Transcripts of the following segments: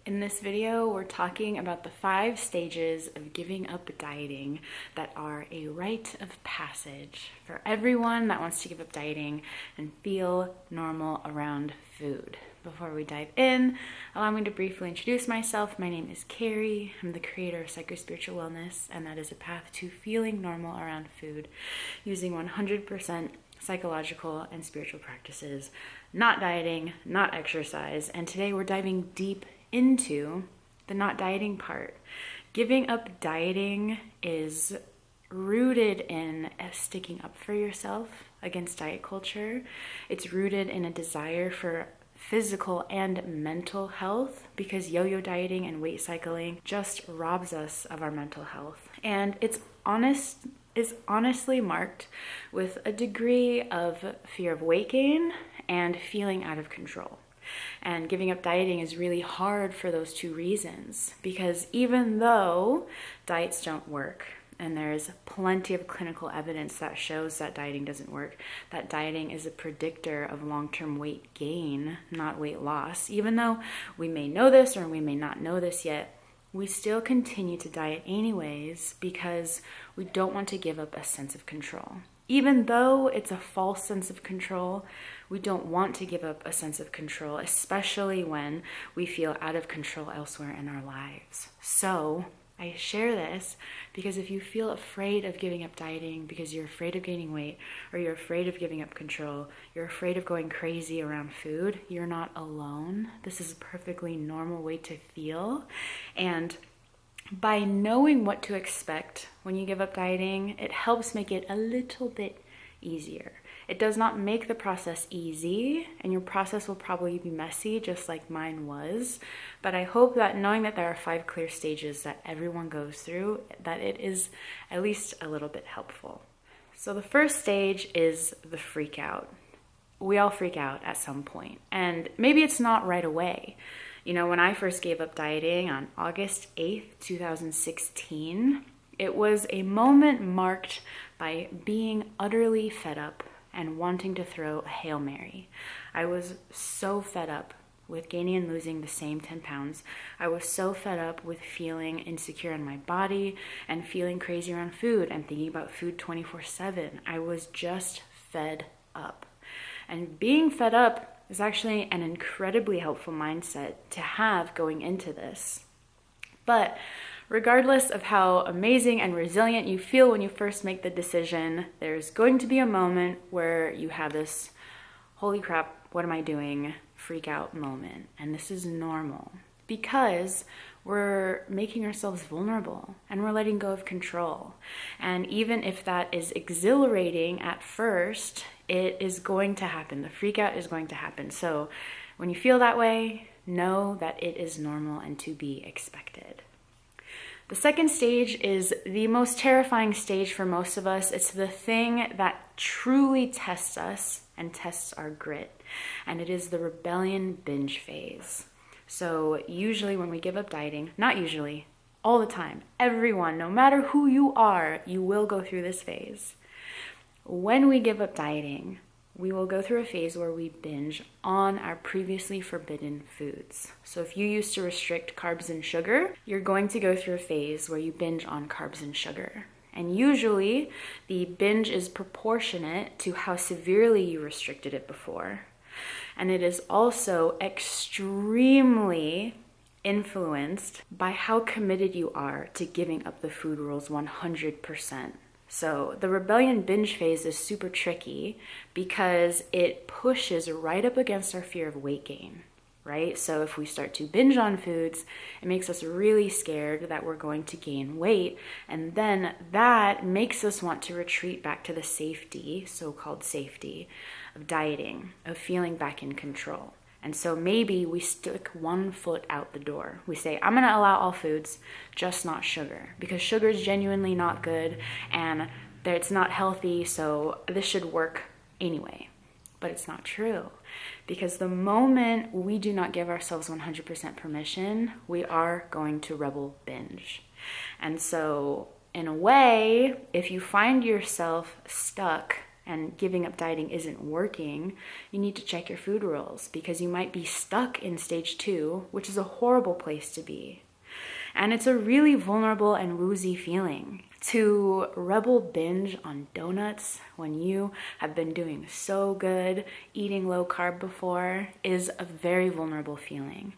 In this video, we're talking about the 5 stages of giving up dieting that are a rite of passage for everyone that wants to give up dieting and feel normal around food. Before we dive in, allow me to briefly introduce myself. My name is Carrie. I'm the creator of Psycho-Spiritual Wellness, and that is a path to feeling normal around food using 100% psychological and spiritual practices, not dieting, not exercise. And today we're diving deep into the not dieting part. Giving up dieting is rooted in sticking up for yourself against diet culture. It's rooted in a desire for physical and mental health, because yo-yo dieting and weight cycling just robs us of our mental health. And it's honestly marked with a degree of fear of weight gain and feeling out of control. And giving up dieting is really hard for those 2 reasons, because even though diets don't work, and there's plenty of clinical evidence that shows that dieting doesn't work, that dieting is a predictor of long-term weight gain, not weight loss. Even though we may know this or we may not know this yet, we still continue to diet anyways because we don't want to give up a sense of control. Even though it's a false sense of control, we don't want to give up a sense of control, especially when we feel out of control elsewhere in our lives. So I share this because if you feel afraid of giving up dieting because you're afraid of gaining weight, or you're afraid of giving up control, you're afraid of going crazy around food, you're not alone. This is a perfectly normal way to feel. And by knowing what to expect when you give up dieting, it helps make it a little bit easier. It does not make the process easy, and your process will probably be messy, just like mine was. But I hope that knowing that there are 5 clear stages that everyone goes through, that it is at least a little bit helpful. So the first stage is the freak out. We all freak out at some point, and maybe it's not right away. You know, when I first gave up dieting on August 8th, 2016, it was a moment marked by being utterly fed up and wanting to throw a Hail Mary. I was so fed up with gaining and losing the same 10 pounds. I was so fed up with feeling insecure in my body and feeling crazy around food and thinking about food 24/7. I was just fed up. And being fed up is actually an incredibly helpful mindset to have going into this. But regardless of how amazing and resilient you feel when you first make the decision, there's going to be a moment where you have this, holy crap, what am I doing, freak out moment. And this is normal because we're making ourselves vulnerable and we're letting go of control. And even if that is exhilarating at first, it is going to happen. The freak out is going to happen. So when you feel that way, know that it is normal and to be expected. The second stage is the most terrifying stage for most of us. It's the thing that truly tests us and tests our grit. And it is the rebellion binge phase. So usually when we give up dieting, not usually, all the time, everyone, no matter who you are, you will go through this phase. When we give up dieting, we will go through a phase where we binge on our previously forbidden foods. So if you used to restrict carbs and sugar, you're going to go through a phase where you binge on carbs and sugar. And usually the binge is proportionate to how severely you restricted it before. And it is also extremely influenced by how committed you are to giving up the food rules 100%. So the rebellion binge phase is super tricky because it pushes right up against our fear of weight gain, right? So if we start to binge on foods, it makes us really scared that we're going to gain weight. And then that makes us want to retreat back to the safety, so-called safety, of dieting, of feeling back in control. And so maybe we stick one foot out the door. We say, I'm gonna allow all foods, just not sugar, because sugar is genuinely not good and it's not healthy, so this should work anyway. But it's not true, because the moment we do not give ourselves 100% permission, we are going to rebel binge. And so in a way, if you find yourself stuck and giving up dieting isn't working, you need to check your food rules, because you might be stuck in stage 2, which is a horrible place to be. And it's a really vulnerable and woozy feeling. To rebel binge on donuts when you have been doing so good eating low carb before is a very vulnerable feeling.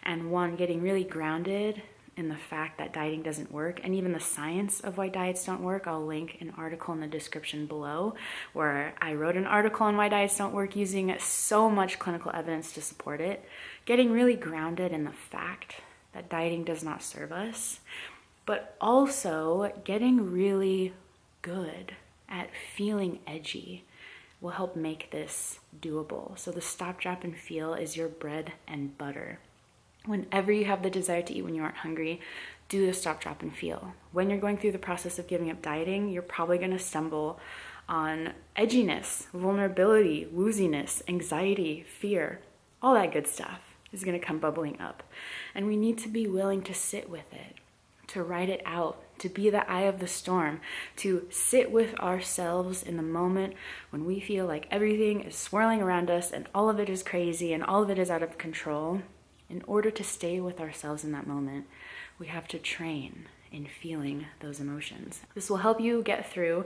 And one, getting really grounded in the fact that dieting doesn't work, and even the science of why diets don't work. I'll link an article in the description below where I wrote an article on why diets don't work using so much clinical evidence to support it. Getting really grounded in the fact that dieting does not serve us, but also getting really good at feeling edgy will help make this doable. So the stop, drop, and feel is your bread and butter. Whenever you have the desire to eat when you aren't hungry, do the stop, drop, and feel. When you're going through the process of giving up dieting, you're probably going to stumble on edginess, vulnerability, wooziness, anxiety, fear. All that good stuff is going to come bubbling up. And we need to be willing to sit with it, to write it out, to be the eye of the storm, to sit with ourselves in the moment when we feel like everything is swirling around us and all of it is crazy and all of it is out of control. In order to stay with ourselves in that moment, we have to train in feeling those emotions. This will help you get through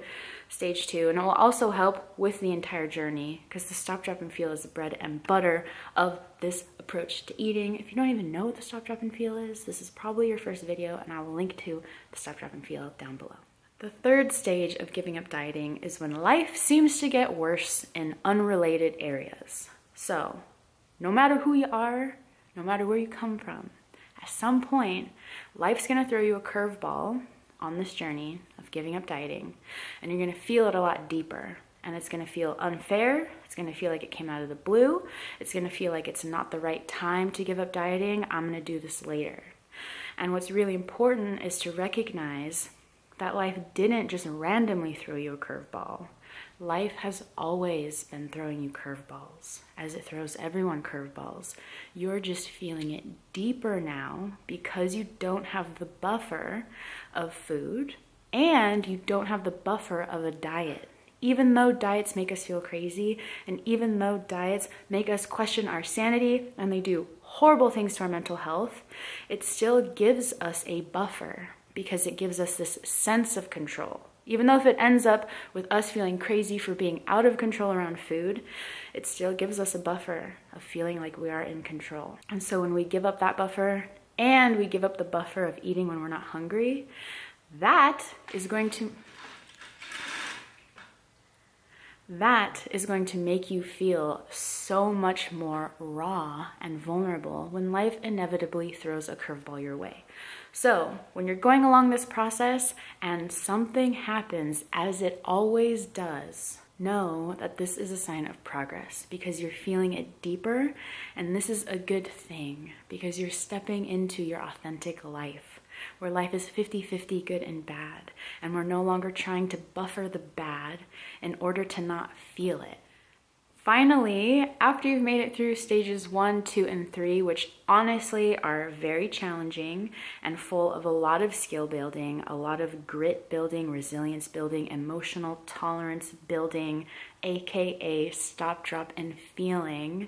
stage 2, and it will also help with the entire journey, because the stop, drop, and feel is the bread and butter of this approach to eating. If you don't even know what the stop, drop, and feel is, this is probably your first video, and I will link to the stop, drop, and feel down below. The third stage of giving up dieting is when life seems to get worse in unrelated areas. So, no matter who you are, no matter where you come from, at some point, life's gonna throw you a curveball on this journey of giving up dieting, and you're gonna feel it a lot deeper. And it's gonna feel unfair, it's gonna feel like it came out of the blue, it's gonna feel like it's not the right time to give up dieting, I'm gonna do this later. And what's really important is to recognize that life didn't just randomly throw you a curveball. Life has always been throwing you curveballs, as it throws everyone curveballs. You're just feeling it deeper now because you don't have the buffer of food and you don't have the buffer of a diet. Even though diets make us feel crazy, and even though diets make us question our sanity, and they do horrible things to our mental health, it still gives us a buffer because it gives us this sense of control. Even though if it ends up with us feeling crazy for being out of control around food, it still gives us a buffer of feeling like we are in control. And so when we give up that buffer and we give up the buffer of eating when we're not hungry, that is going to make you feel so much more raw and vulnerable when life inevitably throws a curveball your way. So when you're going along this process and something happens, as it always does, know that this is a sign of progress because you're feeling it deeper, and this is a good thing because you're stepping into your authentic life, where life is 50-50 good and bad, and we're no longer trying to buffer the bad in order to not feel it. Finally, after you've made it through stages 1, 2, and 3, which honestly are very challenging and full of a lot of skill building, a lot of grit building, resilience building, emotional tolerance building, aka stop, drop, and feeling,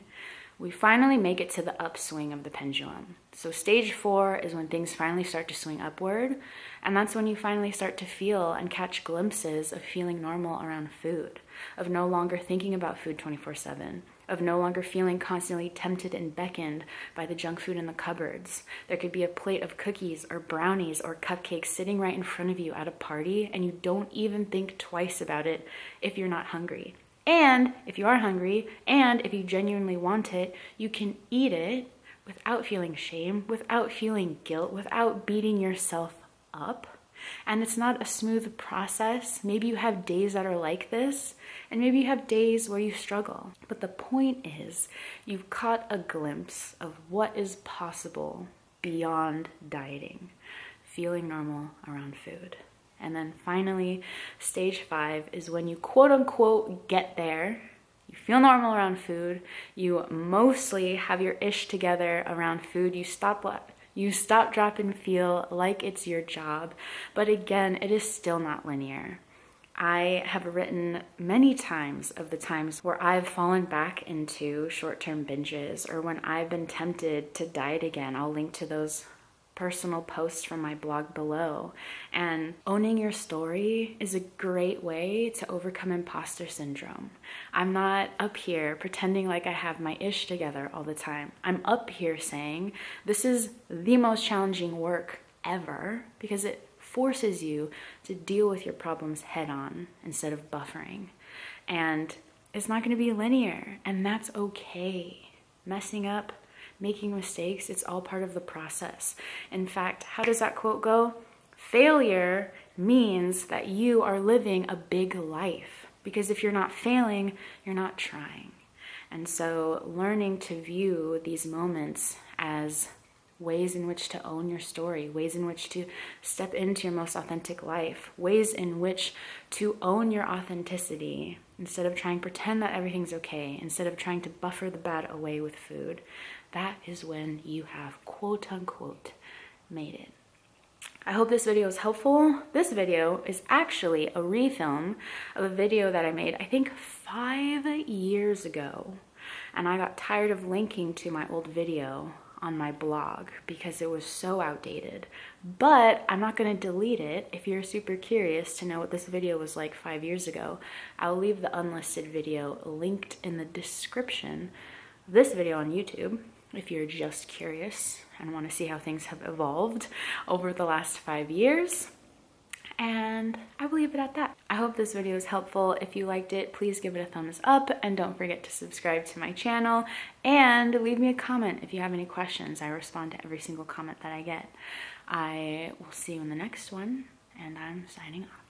we finally make it to the upswing of the pendulum. So stage 4 is when things finally start to swing upward, and that's when you finally start to feel and catch glimpses of feeling normal around food, of no longer thinking about food 24/7, of no longer feeling constantly tempted and beckoned by the junk food in the cupboards. There could be a plate of cookies or brownies or cupcakes sitting right in front of you at a party, and you don't even think twice about it if you're not hungry. And if you are hungry, and if you genuinely want it, you can eat it without feeling shame, without feeling guilt, without beating yourself up. And it's not a smooth process. Maybe you have days that are like this, and maybe you have days where you struggle. But the point is, you've caught a glimpse of what is possible beyond dieting, feeling normal around food. And then finally, stage 5 is when you quote unquote get there. You feel normal around food. You mostly have your ish together around food. You stop, drop, and feel like it's your job. But again, it is still not linear. I have written many times of the times where I've fallen back into short-term binges or when I've been tempted to diet again. I'll link to those personal posts from my blog below. And owning your story is a great way to overcome imposter syndrome. I'm not up here pretending like I have my ish together all the time. I'm up here saying this is the most challenging work ever because it forces you to deal with your problems head on instead of buffering. And it's not going to be linear, and that's okay. Messing up, making mistakes, it's all part of the process. In fact, how does that quote go? Failure means that you are living a big life, because if you're not failing, you're not trying. And so learning to view these moments as ways in which to own your story, ways in which to step into your most authentic life, ways in which to own your authenticity instead of trying to pretend that everything's okay, instead of trying to buffer the bad away with food. That is when you have quote unquote made it. I hope this video is helpful. This video is actually a refilm of a video that I made, I think 5 years ago. And I got tired of linking to my old video on my blog because it was so outdated. But I'm not going to delete it. If you're super curious to know what this video was like 5 years ago, I'll leave the unlisted video linked in the description of this video on YouTube if you're just curious and want to see how things have evolved over the last 5 years. And I will leave it at that. I hope this video is helpful. If you liked it, please give it a thumbs up and don't forget to subscribe to my channel and leave me a comment if you have any questions. I respond to every single comment that I get. I will see you in the next one, and I'm signing off.